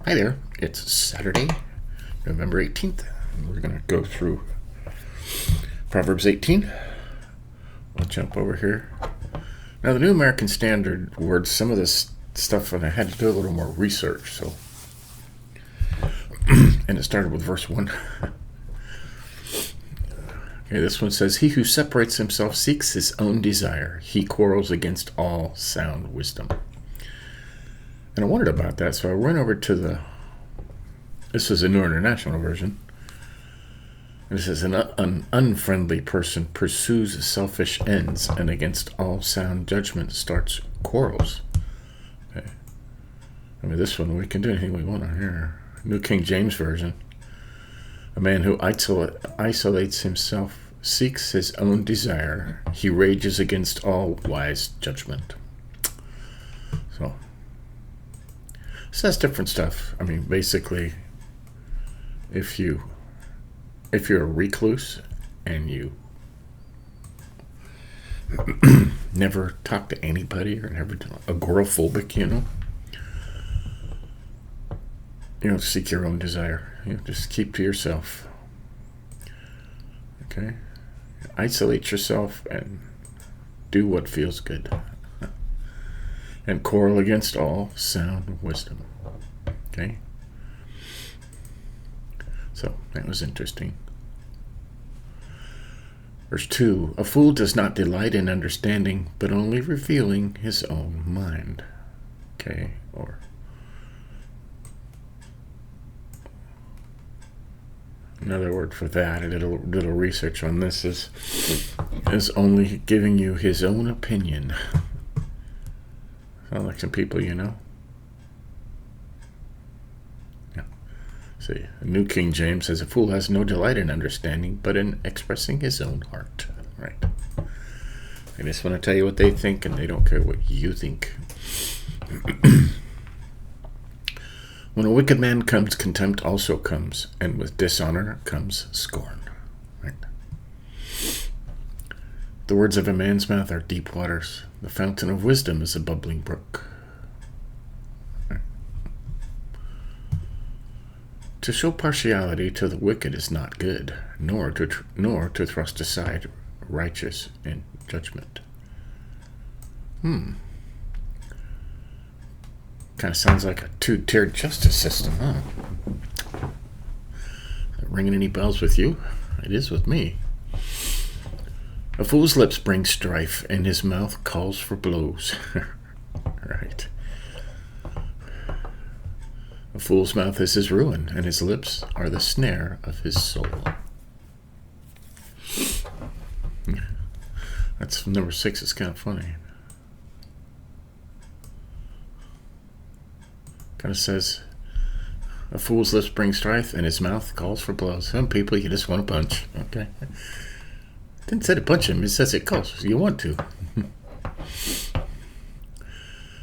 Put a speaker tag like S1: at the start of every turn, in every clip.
S1: Hi there, it's Saturday, November 18th, and we're going to go through Proverbs 18. We'll jump over here. Now, the New American Standard words, some of this stuff, and I had to do a little more research, so. And it started with verse 1. Okay, this one says, "He who separates himself seeks his own desire. He quarrels against all sound wisdom." And I wondered about that, so I went over to this is a New International Version. And it says, an unfriendly person pursues selfish ends, and against all sound judgment starts quarrels. Okay. I mean, this one, we can do anything we want on here. New King James Version. A man who isolates himself seeks his own desire. He rages against all wise judgment. So that's different stuff. I mean, basically, if you're a recluse and you never talk to anybody or never agoraphobic, you don't seek your own desire. Just keep to yourself. Okay? Isolate yourself and do what feels good. And quarrel against all sound wisdom. Okay? So, that was interesting. Verse 2, "A fool does not delight in understanding, but only revealing his own mind." Okay? Or another word for that, I did a little research on this, is only giving you his own opinion. Sound like some people you know? Yeah. See, New King James says, "A fool has no delight in understanding, but in expressing his own heart." Right. They just want to tell you what they think, and they don't care what you think. "When a wicked man comes, contempt also comes, and with dishonor comes scorn." Right. "The words of a man's mouth are deep waters. The fountain of wisdom is a bubbling brook." Right. "To show partiality to the wicked is not good, nor to thrust aside righteous in judgment." Kind of sounds like a two-tiered justice system, huh? Ringing any bells with you? It is with me. "A fool's lips bring strife, and his mouth calls for blows." Right. "A fool's mouth is his ruin, and his lips are the snare of his soul." That's number 6. It's kind of funny. Kind of says, "A fool's lips bring strife, and his mouth calls for blows." Some people you just want to punch. Okay. Didn't say to punch him. It says it calls. You want to.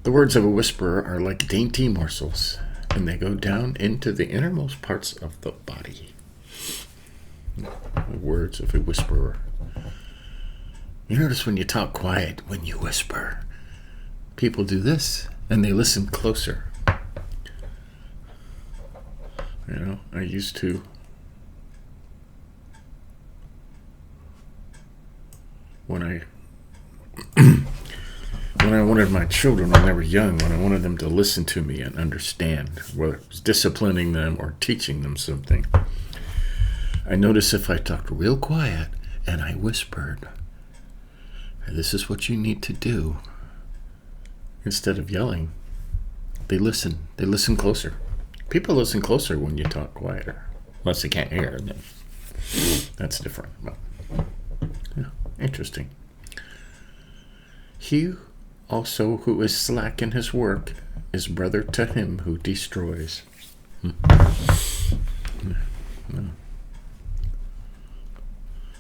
S1: "The words of a whisperer are like dainty morsels, and they go down into the innermost parts of the body." The words of a whisperer. You notice when you talk quiet, when you whisper, people do this, and they listen closer. I used to when I wanted my children when they were young, when I wanted them to listen to me and understand, whether it was disciplining them or teaching them something, I noticed if I talked real quiet and I whispered, "This is what you need to do," instead of yelling, they listen. They listen closer. People listen closer when you talk quieter, unless they can't hear. Then that's different. But, yeah, interesting. "He also who is slack in his work is brother to him who destroys."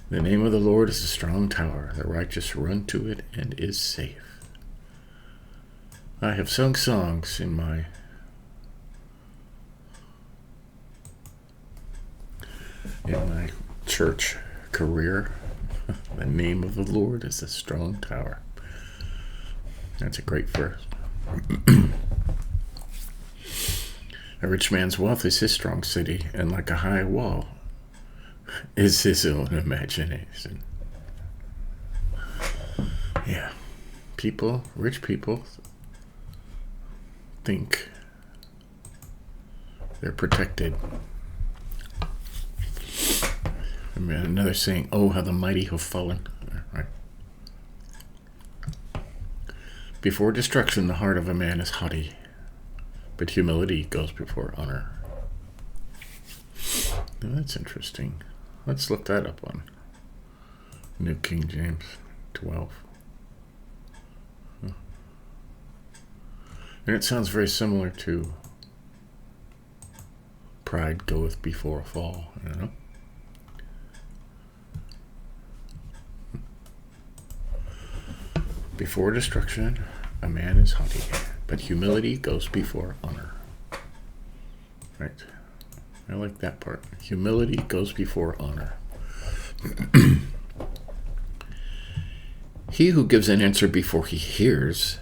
S1: "The name of the Lord is a strong tower. The righteous run to it and is safe." I have sung songs in my church career. The name of the Lord is a strong tower. That's a great verse. A rich man's wealth is his strong city, and like a high wall is his own imagination. Yeah. Rich people think they're protected. I mean, another saying, oh, how the mighty have fallen. Right. Before destruction, the heart of a man is haughty, but humility goes before honor. Now, that's interesting. Let's look that up on New King James 12. And it sounds very similar to pride goeth before a fall, you know? Before destruction, a man is haughty, but humility goes before honor. Right. I like that part. Humility goes before honor. He who gives an answer before he hears,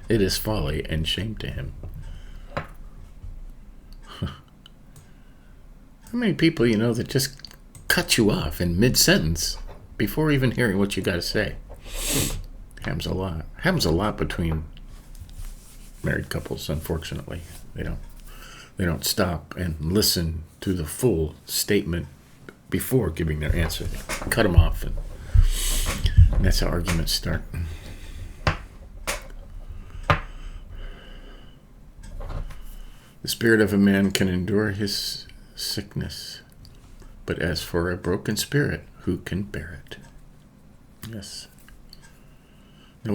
S1: it is folly and shame to him. How many people you know that just cut you off in mid-sentence before even hearing what you got to say? Happens a lot. Happens a lot between married couples, unfortunately. They don't stop and listen to the full statement before giving their answer. They cut them off, and that's how arguments start. The spirit of a man can endure his sickness, but as for a broken spirit, who can bear it? Yes. Now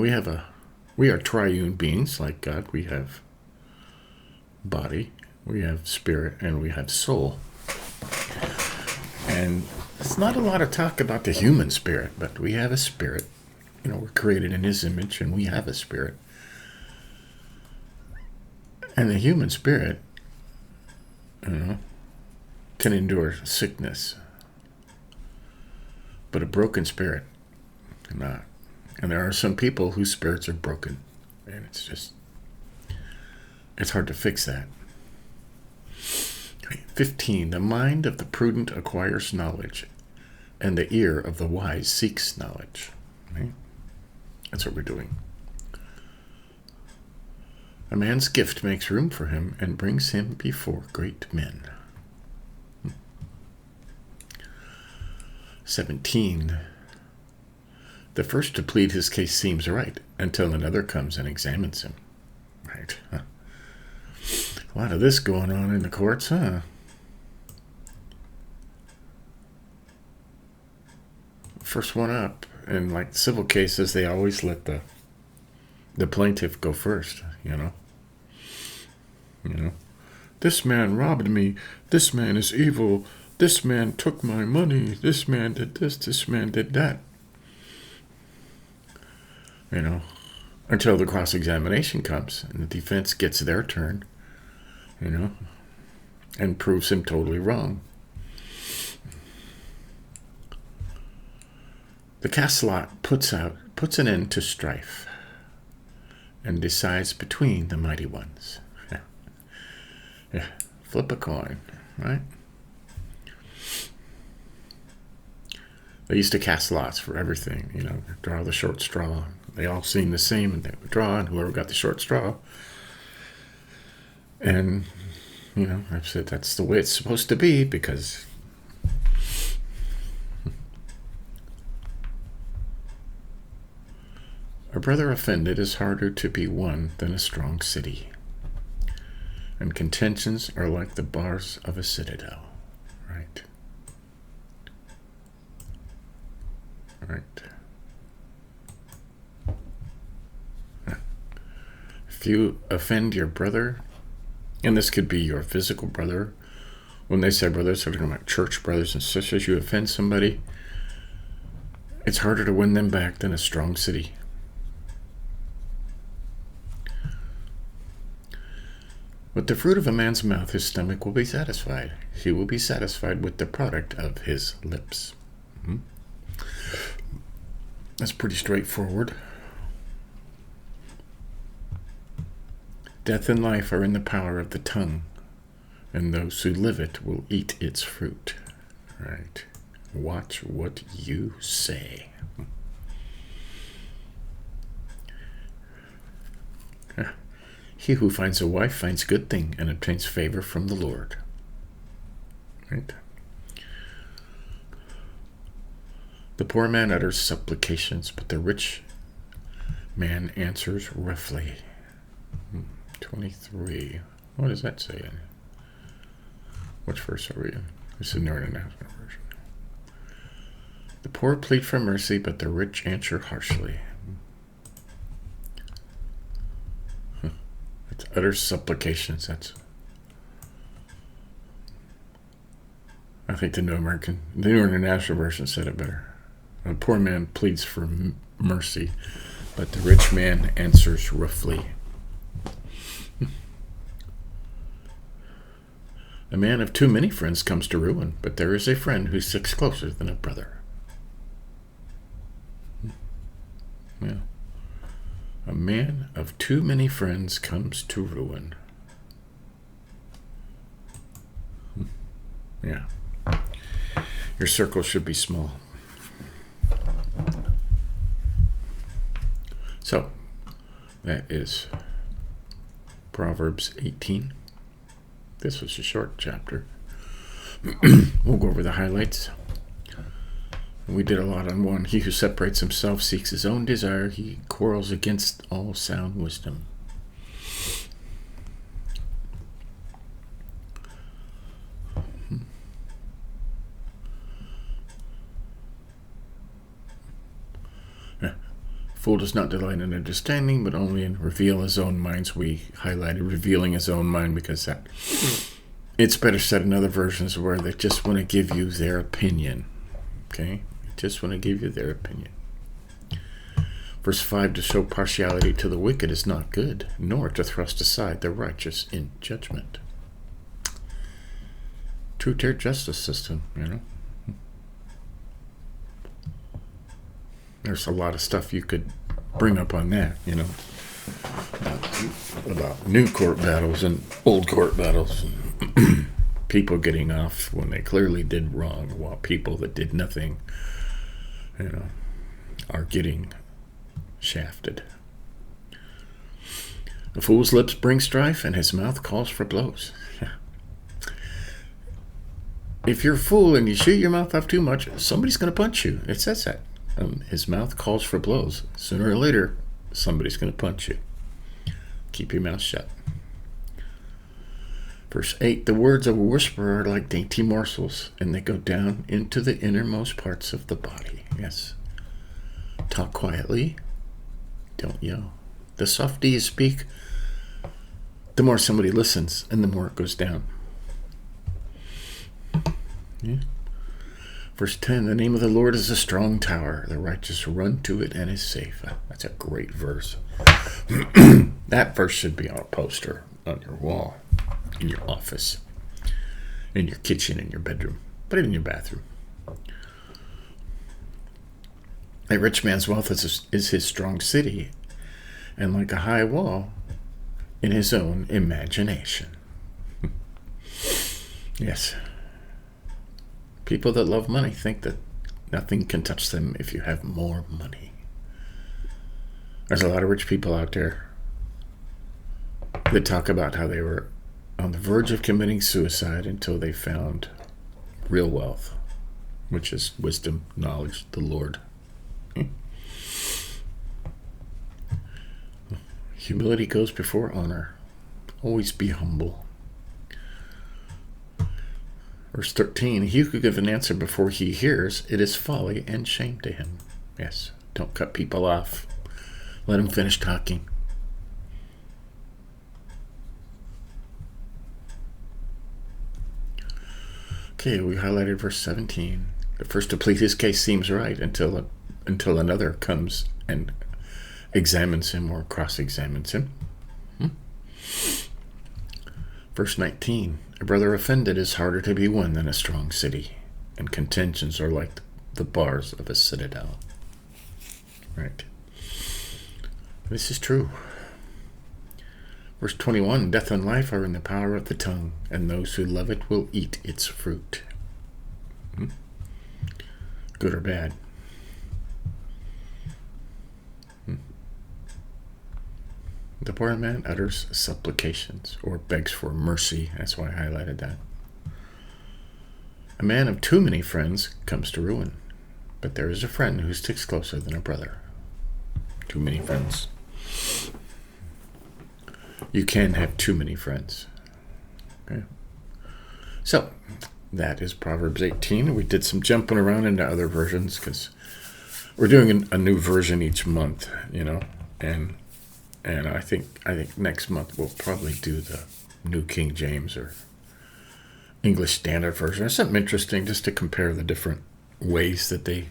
S1: we are triune beings like God. We have body, we have spirit, and we have soul. And it's not a lot of talk about the human spirit, but we have a spirit. You know, we're created in his image, and we have a spirit. And the human spirit, you know, can endure sickness. But a broken spirit cannot. And there are some people whose spirits are broken. And it's hard to fix that. 15. The mind of the prudent acquires knowledge, and the ear of the wise seeks knowledge. Right? That's what we're doing. A man's gift makes room for him and brings him before great men. 17. The first to plead his case seems right until another comes and examines him. Right. Huh. A lot of this going on in the courts, huh? First one up. In like civil cases, they always let the plaintiff go first, you know. You know, this man robbed me. This man is evil. This man took my money. This man did this. This man did that. You know, until the cross-examination comes and the defense gets their turn, you know, and proves him totally wrong. The cast lot puts an end to strife and decides between the mighty ones. Yeah, flip a coin, right? They used to cast lots for everything, you know, draw the short straw. They all seemed the same, and they would draw, and whoever got the short straw. And, you know, I've said that's the way it's supposed to be, because a brother offended is harder to be won than a strong city, and contentions are like the bars of a citadel. Right? Right. If you offend your brother, and this could be your physical brother, when they say brothers, they're talking about church brothers and sisters. You offend somebody, it's harder to win them back than a strong city. With the fruit of a man's mouth, his stomach will be satisfied. He will be satisfied with the product of his lips. That's pretty straightforward. Death and life are in the power of the tongue, and those who live it will eat its fruit. Right? Watch what you say. He who finds a wife finds good thing and obtains favor from the Lord. Right? The poor man utters supplications, but the rich man answers roughly. 23. What does that say? Which verse are we in? It's the New International Version. The poor plead for mercy, but the rich answer harshly. It's utter supplications. I think the New International Version said it better. A poor man pleads for mercy, but the rich man answers roughly. A man of too many friends comes to ruin, but there is a friend who sticks closer than a brother. Yeah. A man of too many friends comes to ruin. Yeah. Your circle should be small. So, that is Proverbs 18. This was a short chapter. We'll go over the highlights. We did a lot on one. He who separates himself seeks his own desire. He quarrels against all sound wisdom. Fool does not delight in understanding, but only in reveal his own minds. We highlighted revealing his own mind because it's better said in other versions where they just want to give you their opinion. Okay? They just want to give you their opinion. Verse 5, to show partiality to the wicked is not good, nor to thrust aside the righteous in judgment. Two-tier justice system, you know. There's a lot of stuff you could bring up on that, you know, about new court battles and old court battles, and people getting off when they clearly did wrong, while people that did nothing, you know, are getting shafted. A fool's lips bring strife, and his mouth calls for blows. If you're a fool and you shoot your mouth off too much, somebody's going to punch you. It says that. His mouth calls for blows. Sooner or later, somebody's going to punch you. Keep your mouth shut. Verse 8, the words of a whisperer are like dainty morsels, and they go down into the innermost parts of the body. Yes. Talk quietly. Don't yell. The softer you speak, the more somebody listens, and the more it goes down. Yeah. Verse 10, the name of the Lord is a strong tower. The righteous run to it and is safe. That's a great verse. That verse should be on a poster on your wall, in your office, in your kitchen, in your bedroom. Put it in your bathroom. A rich man's wealth is his strong city, and like a high wall in his own imagination. Yes. People that love money think that nothing can touch them if you have more money. There's a lot of rich people out there that talk about how they were on the verge of committing suicide until they found real wealth, which is wisdom, knowledge, the Lord. Humility goes before honor. Always be humble. Verse 13, he who could give an answer before he hears, it is folly and shame to him. Yes, don't cut people off. Let them finish talking. Okay, we highlighted verse 17. The first to plead his case seems right until another comes and examines him or cross-examines him. Verse 19, a brother offended is harder to be won than a strong city, and contentions are like the bars of a citadel. Right. This is true. Verse 21, death and life are in the power of the tongue, and those who love it will eat its fruit. Good or bad? The poor man utters supplications, or begs for mercy. That's why I highlighted that. A man of too many friends comes to ruin, but there is a friend who sticks closer than a brother. Too many friends. You can have too many friends. Okay. So, that is Proverbs 18. We did some jumping around into other versions because we're doing a new version each month, and I think next month we'll probably do the New King James or English Standard Version. It's something interesting just to compare the different ways that they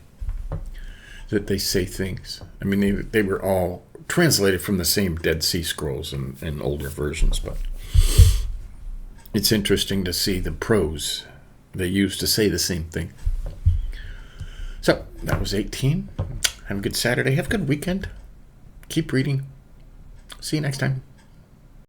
S1: say things. I mean, they were all translated from the same Dead Sea Scrolls and older versions, but it's interesting to see the prose they use to say the same thing. So, that was 18. Have a good Saturday. Have a good weekend. Keep reading. See you next time.